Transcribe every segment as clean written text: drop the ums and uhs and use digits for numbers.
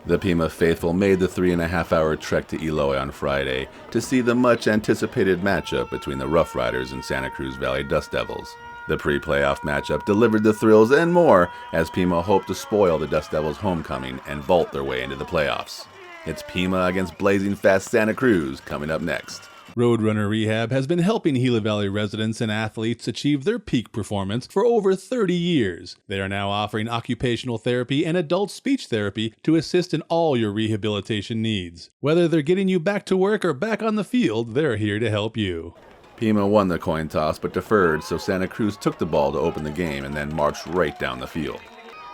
The Pima faithful made the 3.5-hour trek to Eloy on Friday to see the much-anticipated matchup between the Rough Riders and Santa Cruz Valley Dust Devils. The pre-playoff matchup delivered the thrills and more as Pima hoped to spoil the Dust Devils' homecoming and vault their way into the playoffs. It's Pima against blazing fast Santa Cruz coming up next. Roadrunner Rehab has been helping Gila Valley residents and athletes achieve their peak performance for over 30 years. They are now offering occupational therapy and adult speech therapy to assist in all your rehabilitation needs. Whether they're getting you back to work or back on the field, they're here to help you. Pima won the coin toss but deferred, so Santa Cruz took the ball to open the game and then marched right down the field.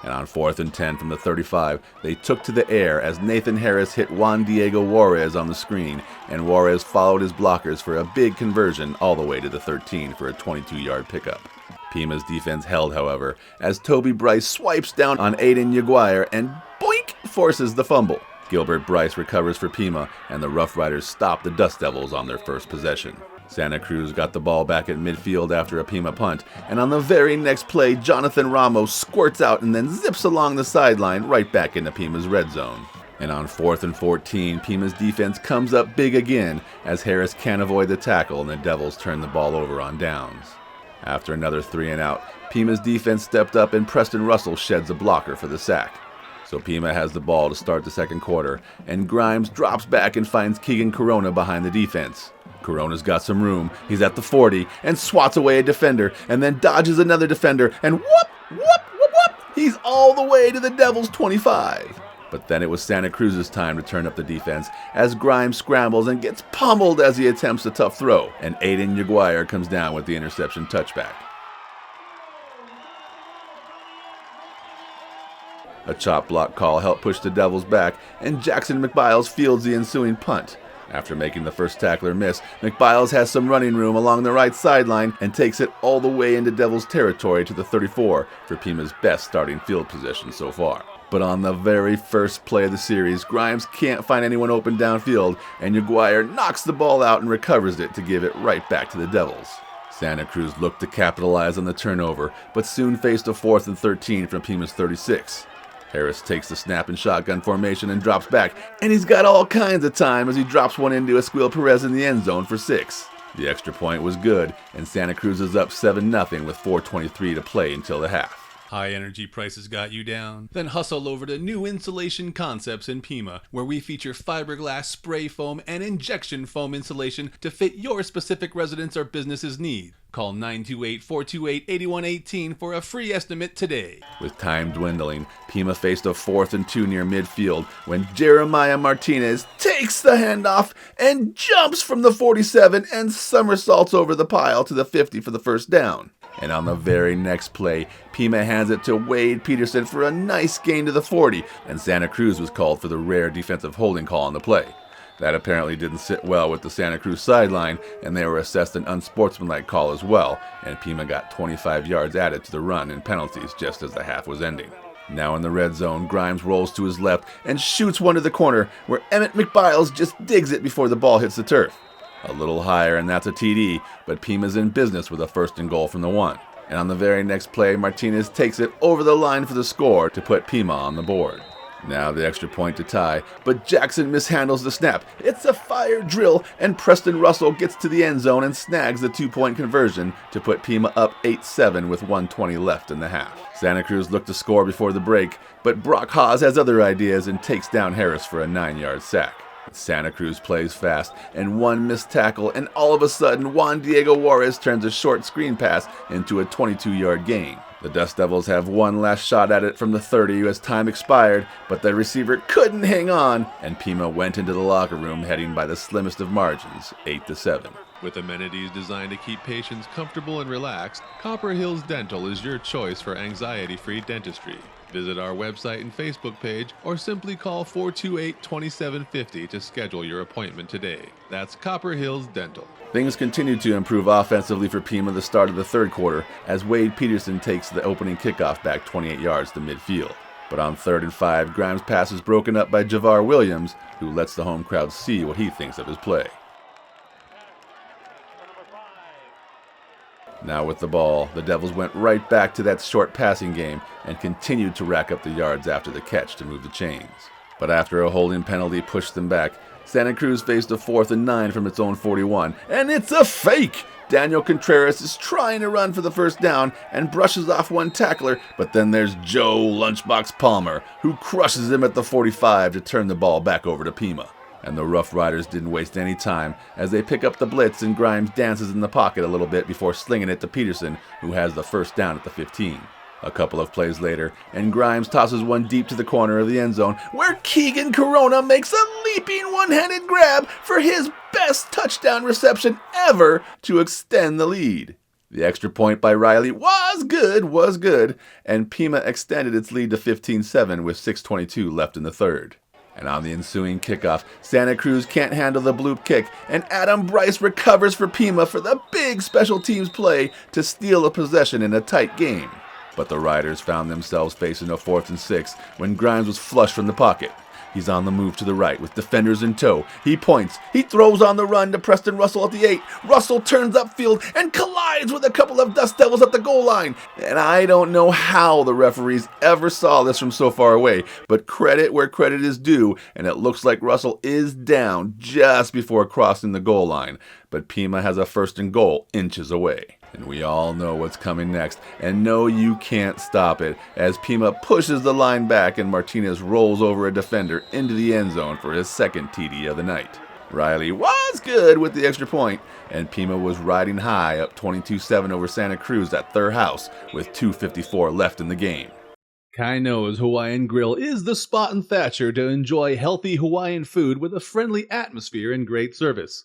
And on 4th and 10 from the 35, they took to the air as Nathan Harris hit Juan Diego Juarez on the screen, and Juarez followed his blockers for a big conversion all the way to the 13 for a 22-yard pickup. Pima's defense held, however, as Toby Bryce swipes down on Aiden Yaguire and boink forces the fumble. Gilbert Bryce recovers for Pima, and the Rough Riders stop the Dust Devils on their first possession. Santa Cruz got the ball back at midfield after a Pima punt, and on the very next play, Jonathan Ramos squirts out and then zips along the sideline right back into Pima's red zone. And on 4th and 14, Pima's defense comes up big again as Harris can't avoid the tackle and the Devils turn the ball over on downs. After another 3 and out, Pima's defense stepped up and Preston Russell sheds a blocker for the sack. So Pima has the ball to start the second quarter, and Grimes drops back and finds Keegan Corona behind the defense. Corona's got some room, he's at the 40, and swats away a defender, and then dodges another defender, and whoop, whoop, whoop, whoop, he's all the way to the Devils' 25. But then it was Santa Cruz's time to turn up the defense, as Grimes scrambles and gets pummeled as he attempts a tough throw, and Aiden Yaguire comes down with the interception touchback. A chop block call helped push the Devils back, and Jackson McBiles fields the ensuing punt. After making the first tackler miss, McBiles has some running room along the right sideline and takes it all the way into Devils territory to the 34 for Pima's best starting field position so far. But on the very first play of the series, Grimes can't find anyone open downfield, and Yaguire knocks the ball out and recovers it to give it right back to the Devils. Santa Cruz looked to capitalize on the turnover, but soon faced a 4th and 13 from Pima's 36. Harris takes the snap in shotgun formation and drops back, and he's got all kinds of time as he drops one into Esquiel Perez in the end zone for 6. The extra point was good, and Santa Cruz is up 7-0 with 4:23 to play until the half. High energy prices got you down? Then hustle over to New Insulation Concepts in Pima, where we feature fiberglass, spray foam, and injection foam insulation to fit your specific residence or business's need. Call 928-428-8118 for a free estimate today. With time dwindling, Pima faced a 4th and 2 near midfield when Jeremiah Martinez takes the handoff and jumps from the 47 and somersaults over the pile to the 50 for the first down. And on the very next play, Pima hands it to Wade Peterson for a nice gain to the 40, and Santa Cruz was called for the rare defensive holding call on the play. That apparently didn't sit well with the Santa Cruz sideline, and they were assessed an unsportsmanlike call as well, and Pima got 25 yards added to the run in penalties just as the half was ending. Now in the red zone, Grimes rolls to his left and shoots one to the corner, where Emmett McBiles just digs it before the ball hits the turf. A little higher, and that's a TD, but Pima's in business with a 1st and goal from the 1. And on the very next play, Martinez takes it over the line for the score to put Pima on the board. Now the extra point to tie, but Jackson mishandles the snap. It's a fire drill, and Preston Russell gets to the end zone and snags the 2-point conversion to put Pima up 8-7 with 1:20 left in the half. Santa Cruz looked to score before the break, but Brock Haas has other ideas and takes down Harris for a 9-yard sack. Santa Cruz plays fast, and one missed tackle, and all of a sudden Juan Diego Juarez turns a short screen pass into a 22-yard gain. The Dust Devils have one last shot at it from the 30 as time expired, but the receiver couldn't hang on, and Pima went into the locker room heading by the slimmest of margins, 8-7. With amenities designed to keep patients comfortable and relaxed, Copper Hills Dental is your choice for anxiety-free dentistry. Visit our website and Facebook page, or simply call 428-2750 to schedule your appointment today. That's Copper Hills Dental. Things continued to improve offensively for Pima the start of the third quarter as Wade Peterson takes the opening kickoff back 28 yards to midfield. But on 3rd and 5, Grimes' pass is broken up by Javar Williams, who lets the home crowd see what he thinks of his play. Now with the ball, the Devils went right back to that short passing game and continued to rack up the yards after the catch to move the chains. But after a holding penalty pushed them back, Santa Cruz faced a 4th and 9 from its own 41, and it's a fake! Daniel Contreras is trying to run for the first down and brushes off one tackler, but then there's Joe Lunchbox Palmer, who crushes him at the 45 to turn the ball back over to Pima. And the Rough Riders didn't waste any time as they pick up the blitz and Grimes dances in the pocket a little bit before slinging it to Peterson, who has the first down at the 15. A couple of plays later, and Grimes tosses one deep to the corner of the end zone, where Keegan Corona makes a leaping one-handed grab for his best touchdown reception ever to extend the lead. The extra point by Riley was good, and Pima extended its lead to 15-7 with 6:22 left in the third. And on the ensuing kickoff, Santa Cruz can't handle the bloop kick, and Adam Bryce recovers for Pima for the big special teams play to steal a possession in a tight game. But the Riders found themselves facing a 4th and 6 when Grimes was flushed from the pocket. He's on the move to the right with defenders in tow. He points. He throws on the run to Preston Russell at the 8. Russell turns upfield and collides with a couple of Dust Devils at the goal line. And I don't know how the referees ever saw this from so far away, but credit where credit is due, and it looks like Russell is down just before crossing the goal line. But Pima has a 1st and goal inches away. And we all know what's coming next, and no, you can't stop it, as Pima pushes the line back and Martinez rolls over a defender into the end zone for his second TD of the night. Riley was good with the extra point, and Pima was riding high up 22-7 over Santa Cruz at their house with 2:54 left in the game. Kainoa's Hawaiian Grill is the spot in Thatcher to enjoy healthy Hawaiian food with a friendly atmosphere and great service.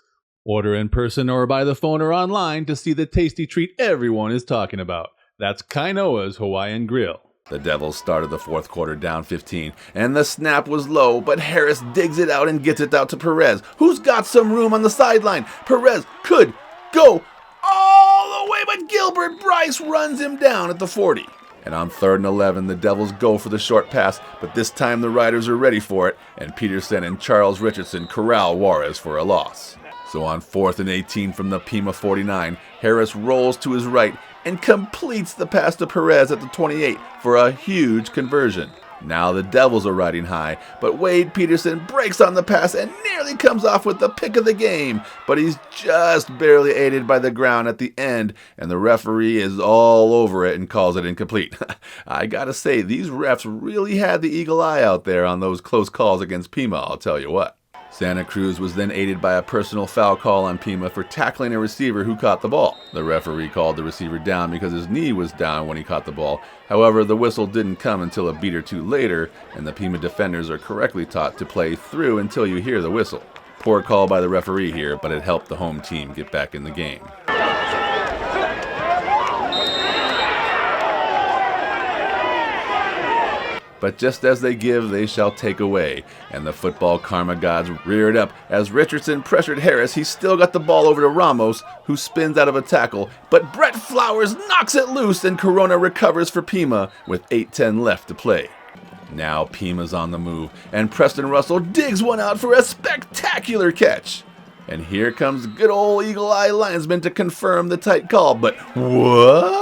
Order in person or by the phone or online to see the tasty treat everyone is talking about. That's Kainoa's Hawaiian Grill. The Devils started the fourth quarter down 15, and the snap was low, but Harris digs it out and gets it out to Perez, who's got some room on the sideline. Perez could go all the way, but Gilbert Bryce runs him down at the 40. And on 3rd and 11, the Devils go for the short pass, but this time the Riders are ready for it, and Peterson and Charles Richardson corral Juarez for a loss. So on 4th and 18 from the Pima 49, Harris rolls to his right and completes the pass to Perez at the 28 for a huge conversion. Now the Devils are riding high, but Wade Peterson breaks on the pass and nearly comes off with the pick of the game, but he's just barely aided by the ground at the end, and the referee is all over it and calls it incomplete. I gotta say, these refs really had the eagle eye out there on those close calls against Pima, I'll tell you what. Santa Cruz was then aided by a personal foul call on Pima for tackling a receiver who caught the ball. The referee called the receiver down because his knee was down when he caught the ball. However, the whistle didn't come until a beat or two later, and the Pima defenders are correctly taught to play through until you hear the whistle. Poor call by the referee here, but it helped the home team get back in the game. But just as they give, they shall take away, and the football karma gods reared up. As Richardson pressured Harris, he still got the ball over to Ramos, who spins out of a tackle, but Brett Flowers knocks it loose and Corona recovers for Pima with 8:10 left to play. Now Pima's on the move, and Preston Russell digs one out for a spectacular catch. And here comes good old Eagle Eye linesman to confirm the tight call, but what?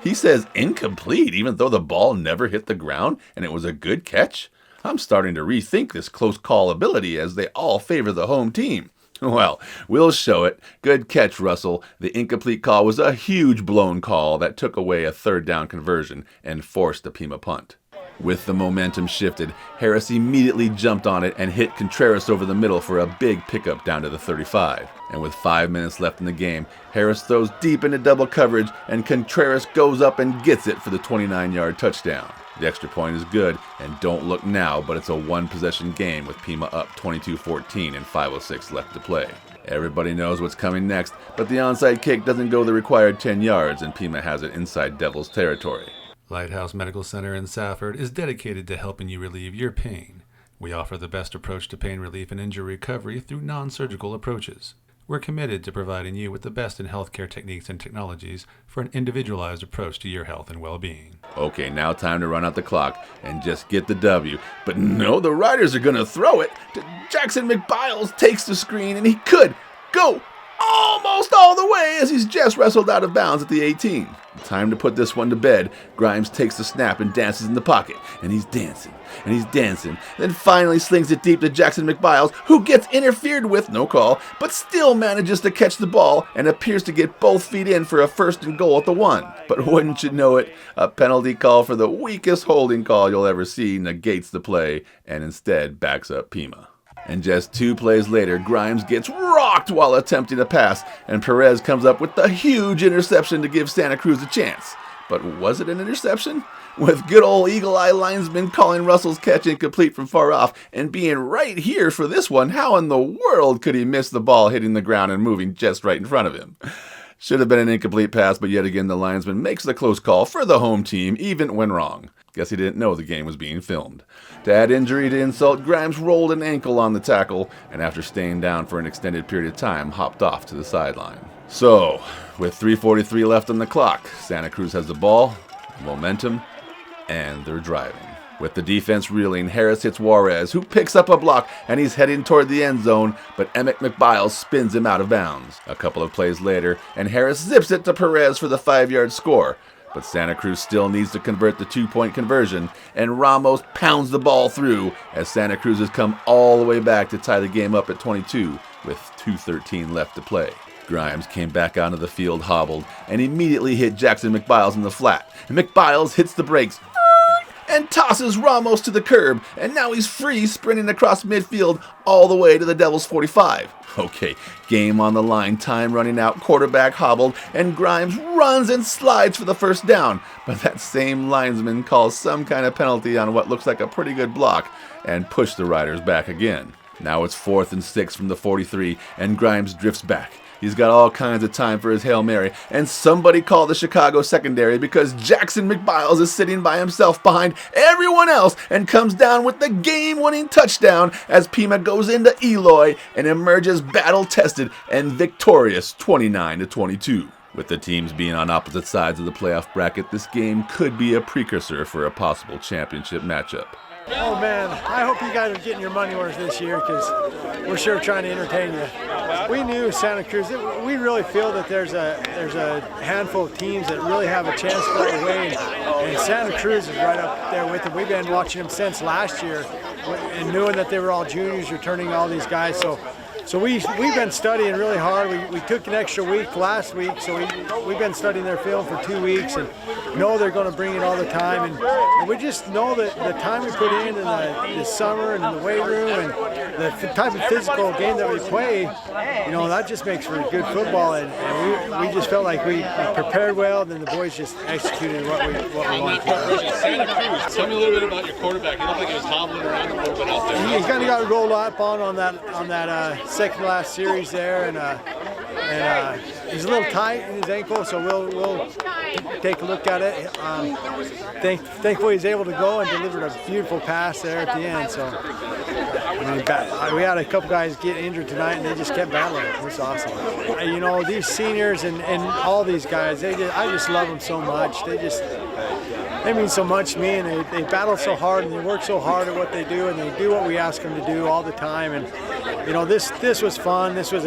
He says incomplete, even though the ball never hit the ground and it was a good catch? I'm starting to rethink this close call ability as they all favor the home team. Well, we'll show it. Good catch, Russell. The incomplete call was a huge blown call that took away a 3rd down conversion and forced a Pima punt. With the momentum shifted, Harris immediately jumped on it and hit Contreras over the middle for a big pickup down to the 35. And with 5 minutes left in the game, Harris throws deep into double coverage and Contreras goes up and gets it for the 29-yard touchdown. The extra point is good, and don't look now, but it's a one-possession game with Pima up 22-14 and 5:06 left to play. Everybody knows what's coming next, but the onside kick doesn't go the required 10 yards, and Pima has it inside Devils territory. Lighthouse Medical Center in Safford is dedicated to helping you relieve your pain. We offer the best approach to pain relief and injury recovery through non-surgical approaches. We're committed to providing you with the best in healthcare techniques and technologies for an individualized approach to your health and well-being. Okay, now time to run out the clock and just get the W. But no, the Riders are going to throw it. Jackson McBiles takes the screen, and he could go almost all the way as he's just wrestled out of bounds at the 18. Time to put this one to bed. Grimes takes the snap and dances in the pocket, and he's dancing, and he's dancing, then finally slings it deep to Jackson McBiles, who gets interfered with, no call, but still manages to catch the ball and appears to get both feet in for a 1st and goal at the 1. But wouldn't you know it, a penalty call for the weakest holding call you'll ever see negates the play and instead backs up Pima. And just 2 plays later, Grimes gets rocked while attempting a pass, and Perez comes up with the huge interception to give Santa Cruz a chance. But was it an interception? With good old eagle-eye linesman calling Russell's catch incomplete from far off, and being right here for this one, how in the world could he miss the ball hitting the ground and moving just right in front of him? Should have been an incomplete pass, but yet again the linesman makes the close call for the home team, even when wrong. Guess he didn't know the game was being filmed. To add injury to insult, Grimes rolled an ankle on the tackle, and after staying down for an extended period of time, hopped off to the sideline. So, with 3:43 left on the clock, Santa Cruz has the ball, momentum, and they're driving. With the defense reeling, Harris hits Juarez, who picks up a block, and he's heading toward the end zone, but Emmett McBiles spins him out of bounds. A couple of plays later, and Harris zips it to Perez for the 5-yard score. But Santa Cruz still needs to convert the 2-point conversion, and Ramos pounds the ball through as Santa Cruz has come all the way back to tie the game up at 22 with 2:13 left to play. Grimes came back onto the field hobbled and immediately hit Jackson McBiles in the flat. And McBiles hits the brakes and tosses Ramos to the curb, and now he's free sprinting across midfield all the way to the Devils' 45. Okay, game on the line, time running out, quarterback hobbled, and Grimes runs and slides for the 1st down. But that same linesman calls some kind of penalty on what looks like a pretty good block and pushed the Riders back again. Now it's 4th and 6 from the 43, and Grimes drifts back. He's got all kinds of time for his Hail Mary, and somebody call the Chicago secondary because Jackson McBiles is sitting by himself behind everyone else and comes down with the game-winning touchdown as Pima goes into Eloy and emerges battle-tested and victorious 29-22. With the teams being on opposite sides of the playoff bracket, this game could be a precursor for a possible championship matchup. Oh man, I hope you guys are getting your money worth this year because we're sure trying to entertain you. We knew Santa Cruz, we really feel that there's a handful of teams that really have a chance to go away, and Santa Cruz is right up there with them. We've been watching them since last year and knowing that they were all juniors, returning all these guys. So we've been studying really hard. We took an extra week last week, so we've been studying their film for 2 weeks and know they're going to bring it all the time. And we just know that the time we put in the summer and in the weight room and the type of physical game that we play, that just makes for good football. And we just felt like we prepared well, and then the boys just executed what we wanted. Santa Cruz, tell me a little bit about your quarterback. He looked like he was hobbling around a little bit out there. He kind of got rolled up on that second last series there, and he's a little tight in his ankle, so we'll take a look at it. Thankfully he's able to go and delivered a beautiful pass there at the end. So we had a couple guys get injured tonight, and they just kept battling. It was awesome. These seniors and all these guys, I just love them so much. They mean so much to me, and they battle so hard, and they work so hard at what they do, and they do what we ask them to do all the time. And this was fun. This is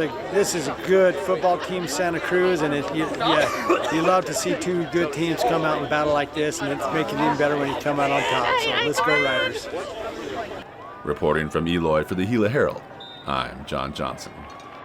a good football team, Santa Cruz, and you love to see 2 good teams come out and battle like this, and it's making it even better when you come out on top. So let's go Riders. Reporting from Eloy for the Gila Herald, I'm John Johnson.